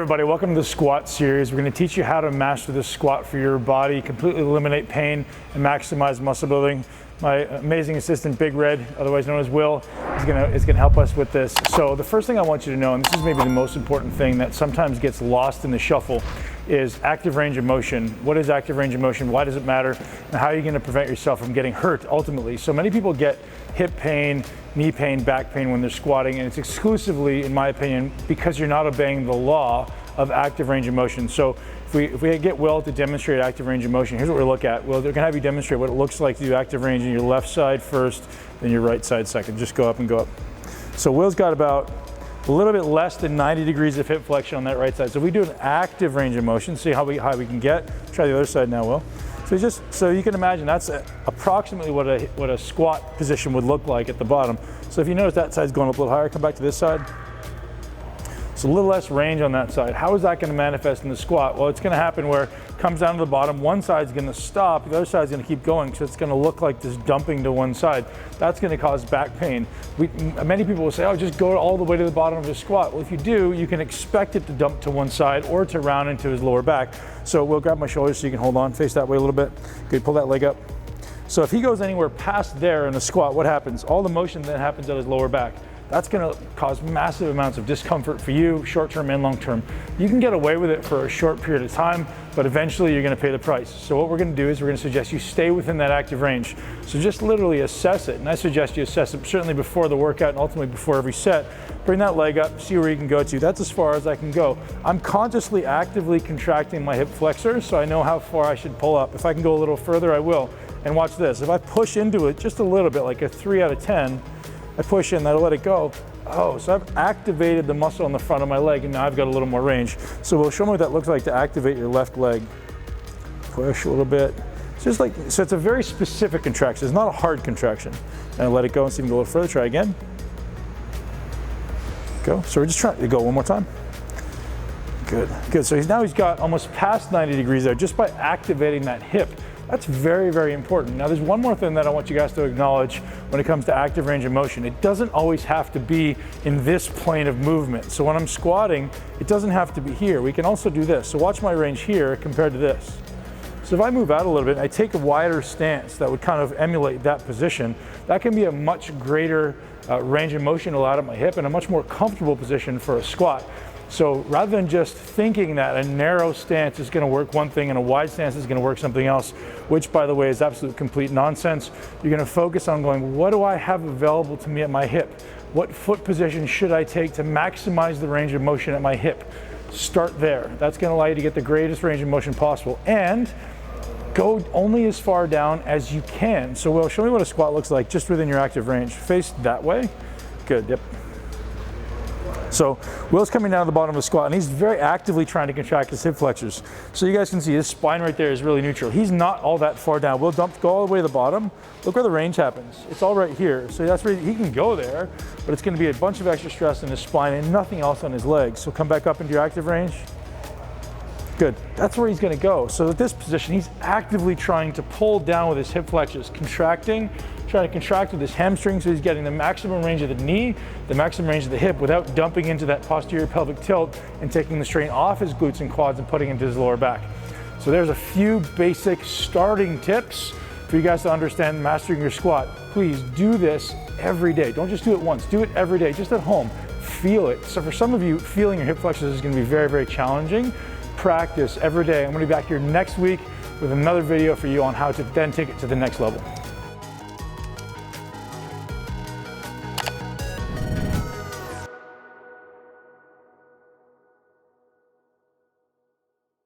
everybody, welcome to the squat series. We're going to teach you how to master this squat for your body, completely eliminate pain and maximize muscle building. My amazing assistant, Big Red, otherwise known as Will, is going to help us with this. So the first thing I want you to know, and this is maybe the most important thing that sometimes gets lost in the shuffle, is active range of motion. What is active range of motion? Why does it matter? And how are you going to prevent yourself from getting hurt ultimately? So many people get hip pain, knee pain, back pain when they're squatting, and it's exclusively, in my opinion, because you're not obeying the law of active range of motion. So if we get Will to demonstrate active range of motion, here's what we'll look at. Well, they're gonna have you demonstrate what it looks like to do active range in your left side first, then your right side second. Just go up and go up. So Will's got about a little bit less than 90 degrees of hip flexion on that right side. So if we do an active range of motion, see how high we can get. Try the other side now, Will. So you can imagine that's approximately what a squat position would look like at the bottom. So if you notice that side's going up a little higher, come back to this side. So a little less range on that side. How is that going to manifest in the squat? Well, it's going to happen where it comes down to the bottom, one side's going to stop, the other side's going to keep going, so it's going to look like this dumping to one side. That's going to cause back pain. Many people will say, oh, just go all the way to the bottom of the squat. Well, if you do, you can expect it to dump to one side or to round into his lower back. So we'll grab my shoulders so you can hold on, face that way a little bit. Good, pull that leg up. So if he goes anywhere past there in the squat, what happens? All the motion then happens at his lower back. That's going to cause massive amounts of discomfort for you, short-term and long-term. You can get away with it for a short period of time, but eventually you're going to pay the price. So what we're going to do is we're going to suggest you stay within that active range. So just literally assess it, and I suggest you assess it certainly before the workout and ultimately before every set. Bring that leg up, see where you can go to. That's as far as I can go. I'm consciously, actively contracting my hip flexors, so I know how far I should pull up. If I can go a little further, I will. And watch this. If I push into it just a little bit, like a 3 out of 10, I push in, I let it go. Oh, so I've activated the muscle on the front of my leg, and now I've got a little more range. So we'll show me what that looks like to activate your left leg. Push a little bit. So it's a very specific contraction. It's not a hard contraction. And I let it go and see if we can go a little further. Try again. Go. So we're just trying to go one more time. Good, good. So now he's got almost past 90 degrees there just by activating that hip. That's very, very important. Now there's one more thing that I want you guys to acknowledge when it comes to active range of motion. It doesn't always have to be in this plane of movement. So when I'm squatting, it doesn't have to be here. We can also do this. So watch my range here compared to this. So if I move out a little bit and I take a wider stance that would kind of emulate that position, that can be a much greater range of motion allowed at my hip and a much more comfortable position for a squat. So rather than just thinking that a narrow stance is going to work one thing and a wide stance is going to work something else, which by the way is absolute complete nonsense, you're going to focus on going, what do I have available to me at my hip? What foot position should I take to maximize the range of motion at my hip? Start there. That's going to allow you to get the greatest range of motion possible and go only as far down as you can. So Will, show me what a squat looks like just within your active range. Face that way. Good, yep. So Will's coming down to the bottom of the squat and he's very actively trying to contract his hip flexors. So you guys can see his spine right there is really neutral. He's not all that far down. Will go all the way to the bottom. Look where the range happens. It's all right here. So that's where he can go there, but it's going to be a bunch of extra stress in his spine and nothing else on his legs. So come back up into your active range. Good. That's where he's going to go. So at this position, he's actively trying to pull down with his hip flexors, contracting, trying to contract with his hamstring so he's getting the maximum range of the knee, the maximum range of the hip without dumping into that posterior pelvic tilt and taking the strain off his glutes and quads and putting it into his lower back. So there's a few basic starting tips for you guys to understand mastering your squat. Please do this every day. Don't just do it once. Do it every day, just at home. Feel it. So for some of you, feeling your hip flexors is going to be very, very challenging. Practice every day. I'm going to be back here next week with another video for you on how to then take it to the next level.